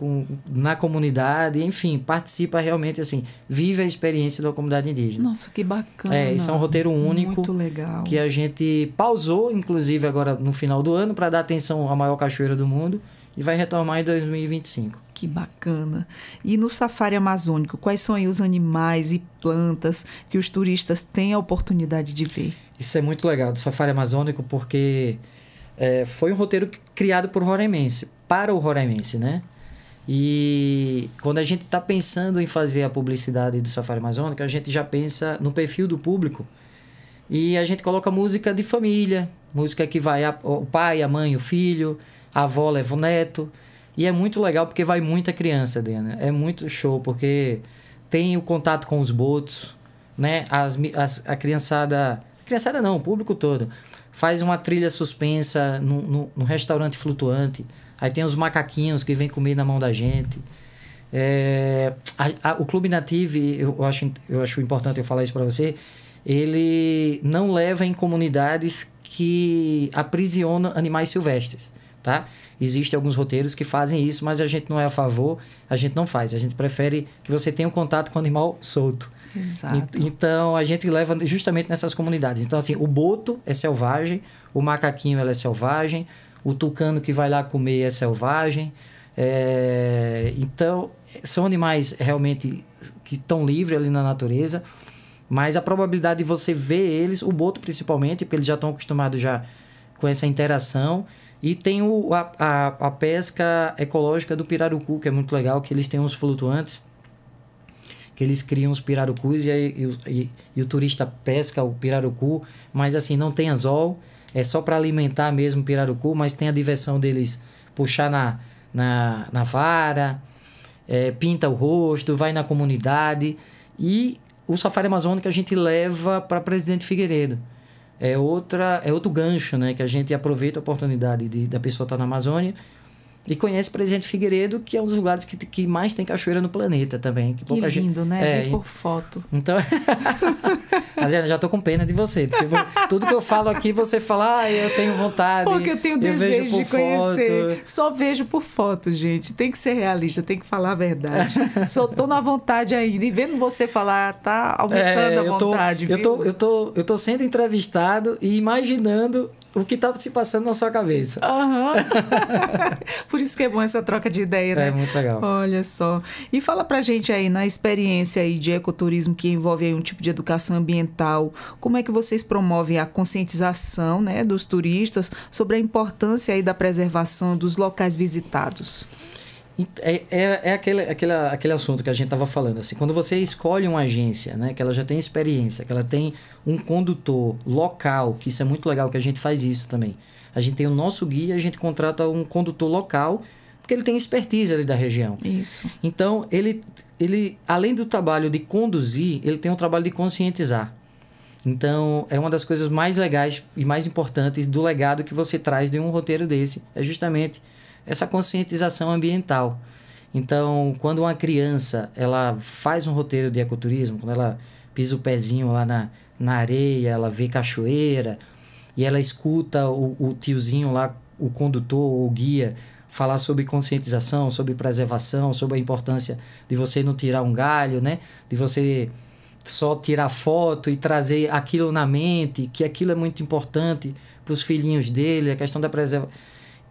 na comunidade, enfim, participa realmente, assim, vive a experiência da comunidade indígena. Nossa, que bacana. Isso é um roteiro único. Muito legal. Que a gente pausou, inclusive, agora no final do ano, para dar atenção à maior cachoeira do mundo, e vai retomar em 2025. Que bacana. E no Safari Amazônico, quais são aí os animais e plantas que os turistas têm a oportunidade de ver? Isso é muito legal do Safari Amazônico, porque foi um roteiro criado por roraimense, para o roraimense, né? E quando a gente está pensando em fazer a publicidade do Safari Amazônico, a gente já pensa no perfil do público e a gente coloca música de família, música que vai o pai, a mãe, o filho, a avó leva o neto. E é muito legal porque vai muita criança, Adriana. É muito show, porque tem o contato com os botos, né? A criançada... Criançada não, o público todo. Faz uma trilha suspensa no restaurante flutuante. Aí tem os macaquinhos que vêm comer na mão da gente. O Clube Nativo, eu acho importante eu falar isso para você, ele não leva em comunidades que aprisionam animais silvestres, tá? Existem alguns roteiros que fazem isso, mas a gente não é a favor, a gente não faz. A gente prefere que você tenha um contato com o animal solto. Exato. Então, a gente leva justamente nessas comunidades. Então, assim, o boto é selvagem, o macaquinho é selvagem, o tucano que vai lá comer é selvagem. Então, são animais realmente que estão livres ali na natureza, mas a probabilidade de você ver eles, o boto principalmente, porque eles já estão acostumados já com essa interação. E tem a pesca ecológica do pirarucu, que é muito legal, que eles têm uns flutuantes, que eles criam os pirarucus e o turista pesca o pirarucu, mas assim, não tem anzol, é só para alimentar mesmo o pirarucu, mas tem a diversão deles puxar na vara, pinta o rosto, vai na comunidade. E o Safari Amazônico a gente leva para Presidente Figueiredo. É outro gancho, né? Que a gente aproveita a oportunidade da pessoa estar na Amazônia e conhece Presidente Figueiredo, que é um dos lugares que mais tem cachoeira no planeta também. Que lindo, gente, né? Ver por foto. Então, Adriana, já tô com pena de você. Porque tudo que eu falo aqui, você fala, eu tenho vontade. Porque eu tenho desejo de conhecer. Só vejo por foto, gente. Tem que ser realista, tem que falar a verdade. Só tô na vontade ainda. E vendo você falar, tá aumentando a vontade, viu? Eu tô sendo entrevistado e imaginando o que tá se passando na sua cabeça. Por isso que é bom essa troca de ideia, né? É muito legal. Olha só. E fala pra gente aí, na experiência aí de ecoturismo que envolve aí um tipo de educação ambiental, como é que vocês promovem a conscientização, né, dos turistas sobre a importância aí da preservação dos locais visitados? Aquele assunto que a gente estava falando. Assim, quando você escolhe uma agência, né, que ela já tem experiência, que ela tem um condutor local, que isso é muito legal, que a gente faz isso também. A gente tem o nosso guia, a gente contrata um condutor local, porque ele tem expertise ali da região. Isso. Então, ele além do trabalho de conduzir, ele tem um trabalho de conscientizar. Então, é uma das coisas mais legais e mais importantes do legado que você traz de um roteiro desse, é justamente essa conscientização ambiental. Então, quando uma criança ela faz um roteiro de ecoturismo, quando ela pisa o pezinho lá na areia, ela vê cachoeira, e ela escuta o tiozinho lá, o condutor ou o guia, falar sobre conscientização, sobre preservação, sobre a importância de você não tirar um galho, né? De você só tirar foto e trazer aquilo na mente, que aquilo é muito importante para os filhinhos dele, a questão da preservação.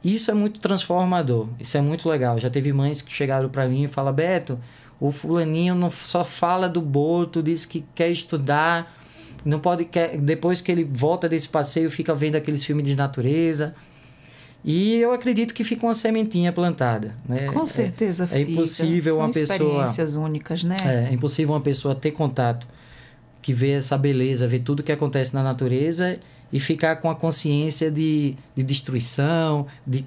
Isso é muito transformador, isso é muito legal. Já teve mães que chegaram para mim e falaram: Beto, o fulaninho não só fala do boto, diz que quer estudar, não pode, depois que ele volta desse passeio fica vendo aqueles filmes de natureza. E eu acredito que fica uma sementinha plantada, né? Com certeza fica. É impossível uma pessoa... São experiências únicas, né? É impossível uma pessoa ter contato, que vê essa beleza, vê tudo que acontece na natureza e ficar com a consciência de destruição, de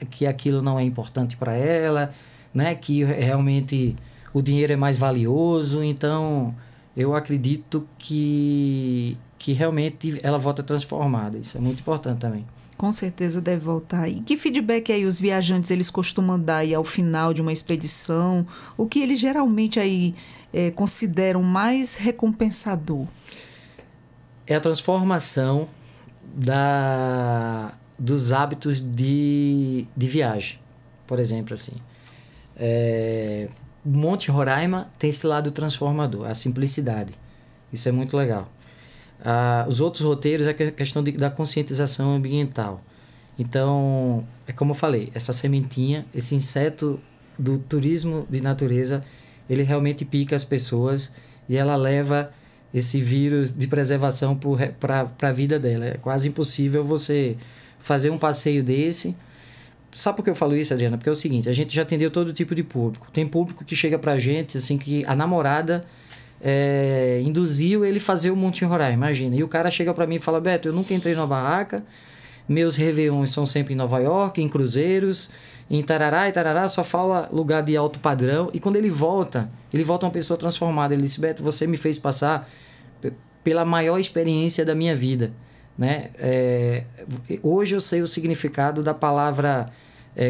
que aquilo não é importante para ela, né? Que realmente o dinheiro é mais valioso. Então, eu acredito que realmente ela volta transformada. Isso é muito importante também. Com certeza deve voltar. E que feedback aí os viajantes eles costumam dar aí ao final de uma expedição? O que eles geralmente aí consideram mais recompensador? É a transformação dos hábitos de viagem. Por exemplo, assim, Monte Roraima tem esse lado transformador, a simplicidade. Isso é muito legal. Os outros roteiros é a questão da conscientização ambiental. Então, é como eu falei, essa sementinha, esse inseto do turismo de natureza, ele realmente pica as pessoas e ela leva esse vírus de preservação para a vida dela. É quase impossível você fazer um passeio desse. Sabe por que eu falo isso, Adriana? Porque é o seguinte, a gente já atendeu todo tipo de público. Tem público que chega pra gente, assim, que a namorada induziu ele fazer o Monte Roraima, imagina. E o cara chega para mim e fala: Beto, eu nunca entrei numa barraca, meus réveillons são sempre em Nova York, em cruzeiros, em tarará e tarará, só fala lugar de alto padrão. E quando ele volta uma pessoa transformada. Ele disse: Beto, você me fez passar pela maior experiência da minha vida, né? Hoje eu sei o significado da palavra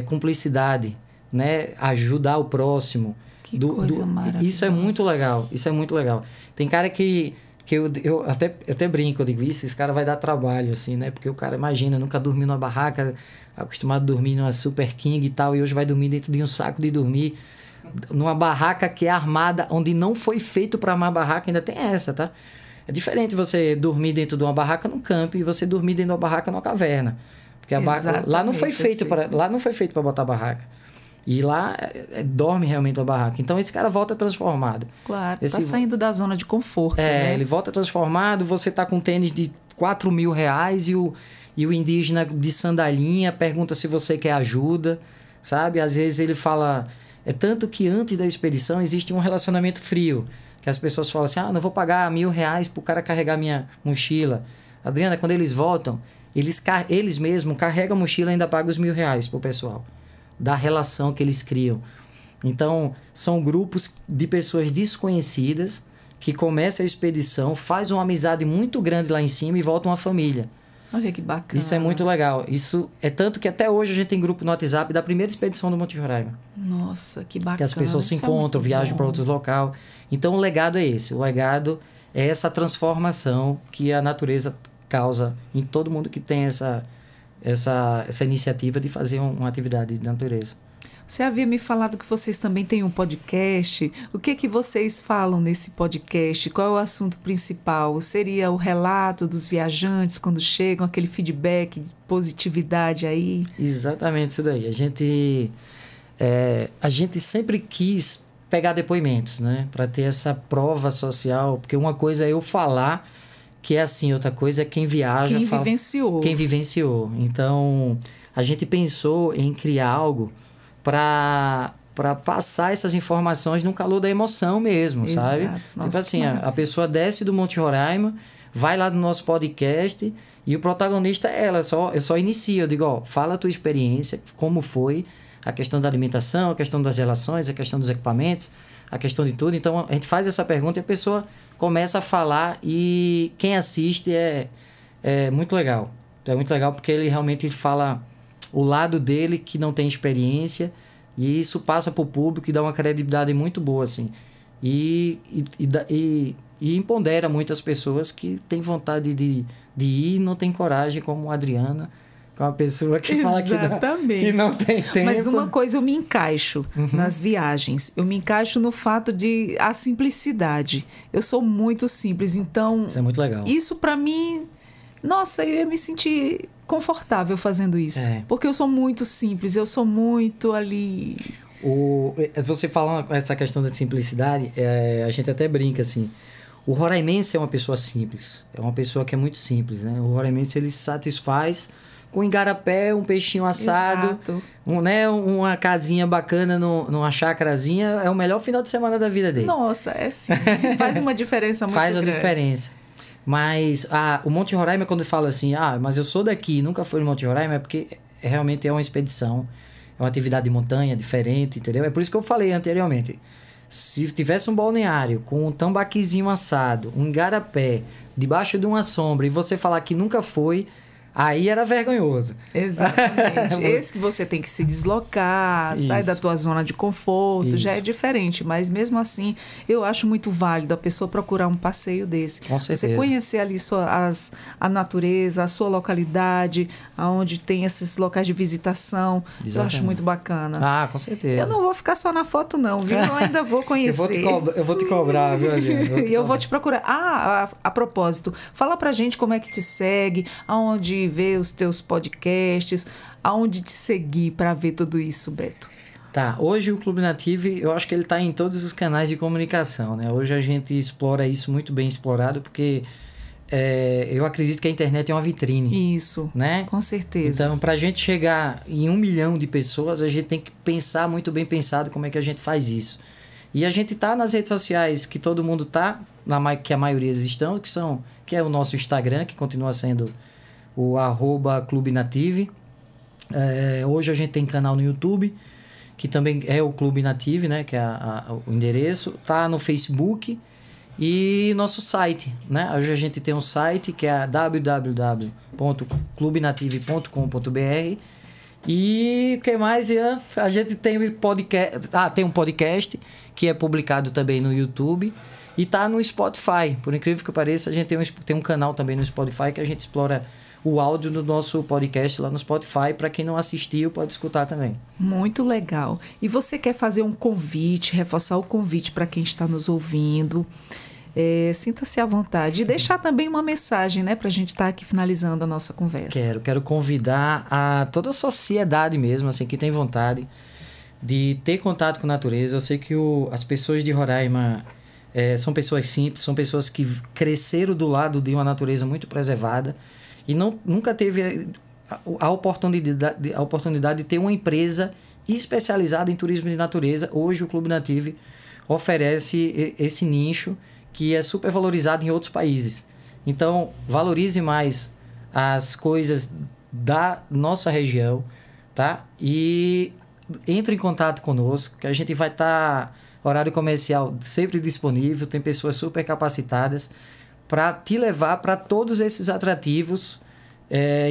cumplicidade, né? Ajudar o próximo. Coisa maravilhosa. Isso é muito legal, isso é muito legal. Tem cara que eu até brinco, eu digo: isso, esse cara vai dar trabalho, assim, né? Porque o cara, imagina, nunca dormiu numa barraca, acostumado a dormir numa Super King e tal, e hoje vai dormir dentro de um saco de dormir, numa barraca que é armada, onde não foi feito para armar barraca, ainda tem essa, tá? É diferente você dormir dentro de uma barraca no campo e você dormir dentro de uma barraca numa caverna. Porque lá não foi feito para botar barraca. E lá dorme realmente a barraca. Então esse cara volta transformado. Claro, tá saindo da zona de conforto, né? Ele volta transformado. Você tá com tênis de R$4.000 e o indígena de sandalinha pergunta se você quer ajuda, sabe? Às vezes ele fala... É tanto que antes da expedição existe um relacionamento frio, que as pessoas falam assim: não vou pagar R$1.000 pro cara carregar minha mochila. Adriana, quando eles voltam, eles mesmos carregam a mochila e ainda pagam os R$1.000 pro pessoal, da relação que eles criam. Então, são grupos de pessoas desconhecidas que começam a expedição, faz uma amizade muito grande lá em cima e voltam uma família. Olha que bacana. Isso é muito legal. Isso é tanto que até hoje a gente tem grupo no WhatsApp da primeira expedição do Monte Roraima. Nossa, que bacana. Que as pessoas se encontram, viajam para outros locais. Então, o legado é esse. O legado é essa transformação que a natureza causa em todo mundo que tem essa iniciativa de fazer uma atividade de natureza. Você havia me falado que vocês também têm um podcast. O que vocês falam nesse podcast? Qual é o assunto principal? Seria o relato dos viajantes quando chegam, aquele feedback, positividade aí? Exatamente isso daí. A gente sempre quis pegar depoimentos, né? Para ter essa prova social, porque uma coisa é eu falar, que é assim, outra coisa é quem viaja. Vivenciou. Quem vivenciou. Então, a gente pensou em criar algo para passar essas informações no calor da emoção mesmo, sabe? Nossa, tipo assim, a pessoa desce do Monte Roraima, vai lá no nosso podcast e o protagonista é ela. Eu só inicio, eu digo, ó, fala a tua experiência, como foi a questão da alimentação, a questão das relações, a questão dos equipamentos, a questão de tudo. Então, a gente faz essa pergunta e a pessoa começa a falar e quem assiste é muito legal. É muito legal porque ele realmente fala o lado dele que não tem experiência e isso passa para o público e dá uma credibilidade muito boa, assim. E empodera muito as pessoas que têm vontade de ir e não tem coragem, como a Adriana, que é uma pessoa que fala que não tem tempo. Mas uma coisa, eu me encaixo nas viagens. Eu me encaixo no fato de a simplicidade. Eu sou muito simples, então... Isso é muito legal. Isso, para mim... Nossa, eu ia me sentir confortável fazendo isso. Porque eu sou muito simples, eu sou muito ali... Você fala essa questão da simplicidade, a gente até brinca assim. O roraimense é uma pessoa simples, é uma pessoa que é muito simples, né? O roraimense, ele se satisfaz com igarapé, um peixinho assado, uma casinha bacana numa chácarazinha, é o melhor final de semana da vida dele. Nossa, é sim, faz uma diferença muito grande. Faz a diferença. Mas o Monte Roraima, quando fala assim, mas eu sou daqui, nunca fui no Monte Roraima, é porque realmente é uma expedição, é uma atividade de montanha diferente, entendeu? É por isso que eu falei anteriormente. Se tivesse um balneário com um tambaquizinho assado, um igarapé, debaixo de uma sombra, e você falar que nunca foi, aí era vergonhoso. Exatamente. Esse que você tem que se deslocar, sai da tua zona de conforto, já é diferente. Mas mesmo assim, eu acho muito válido a pessoa procurar um passeio desse. Com certeza. Você conhecer ali a natureza, a sua localidade, onde tem esses locais de visitação. Exatamente. Eu acho muito bacana. Com certeza. Eu não vou ficar só na foto não, viu? Eu ainda vou conhecer. eu vou te cobrar, viu, gente? E eu vou te procurar. A propósito, fala pra gente como é que te segue, aonde ver os teus podcasts, aonde te seguir para ver tudo isso, Beto? Tá, hoje o Clube Native, eu acho que ele está em todos os canais de comunicação, né? Hoje a gente explora isso muito bem explorado, porque eu acredito que a internet é uma vitrine. Isso, né? Com certeza. Então, para a gente chegar em 1 milhão de pessoas, a gente tem que pensar muito bem pensado como é que a gente faz isso. E a gente tá nas redes sociais que todo mundo tá, que a maioria estão, que é o nosso Instagram, que continua sendo o @Clube Native. Hoje a gente tem canal no YouTube, que também é o Clube Native, né? Que é o endereço. Tá no Facebook e nosso site, né? Hoje a gente tem um site que é www.clubenative.com.br. E o que mais, Ian? A gente tem podcast, tem um podcast que é publicado também no YouTube e tá no Spotify. Por incrível que pareça, a gente tem um canal também no Spotify que a gente explora o áudio do nosso podcast lá no Spotify. Para quem não assistiu, pode escutar também. Muito legal. E você quer fazer um convite, reforçar o convite para quem está nos ouvindo? Sinta-se à vontade. E deixar também uma mensagem, né? Para a gente estar aqui finalizando a nossa conversa. Quero convidar a toda a sociedade mesmo, assim, que tem vontade de ter contato com a natureza. Eu sei que as pessoas de Roraima são pessoas simples, são pessoas que cresceram do lado de uma natureza muito preservada e nunca teve a oportunidade de ter uma empresa especializada em turismo de natureza. Hoje o Clube Native oferece esse nicho que é super valorizado em outros países. Então, valorize mais as coisas da nossa região, tá? E entre em contato conosco, que a gente vai estar horário comercial sempre disponível, tem pessoas super capacitadas para te levar para todos esses atrativos,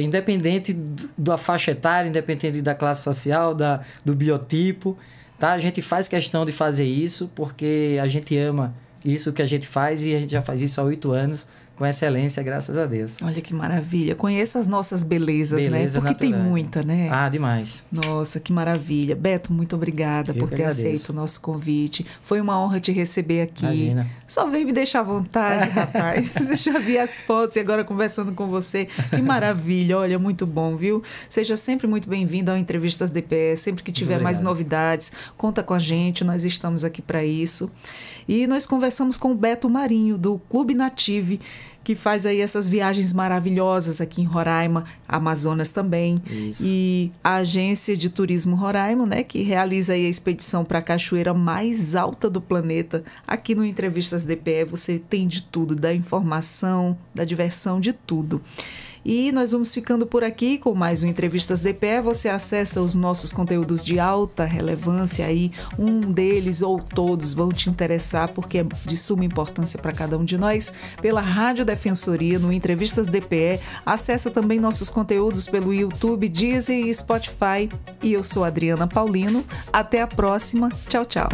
independente da faixa etária, independente da classe social, do biotipo, tá? A gente faz questão de fazer isso porque a gente ama isso que a gente faz e a gente já faz isso há 8 anos com excelência, graças a Deus. Olha que maravilha. Conheça as nossas belezas, né? Porque naturais, tem muita, né? Demais. Nossa, que maravilha. Beto, muito obrigada por ter aceito o nosso convite. Foi uma honra te receber aqui. Imagina. Só veio me deixar à vontade, rapaz. Eu já vi as fotos e agora conversando com você. Que maravilha. Olha, muito bom, viu? Seja sempre muito bem-vindo ao Entrevistas DPE. Sempre que tiver mais novidades, conta com a gente. Nós estamos aqui para isso. E nós conversamos com o Beto Marinho, do Clube Native, que faz aí essas viagens maravilhosas aqui em Roraima, Amazonas também. Isso. E a Agência de Turismo Roraima, né, que realiza aí a expedição para a cachoeira mais alta do planeta. Aqui no Entrevistas DPE você tem de tudo, da informação, da diversão, de tudo. E nós vamos ficando por aqui com mais um Entrevistas DPE. Você acessa os nossos conteúdos de alta relevância aí, um deles ou todos vão te interessar porque é de suma importância para cada um de nós, pela Rádio Defensoria no Entrevistas DPE. Acessa também nossos conteúdos pelo YouTube, Deezer e Spotify. E eu sou Adriana Paulino. Até a próxima. Tchau, tchau.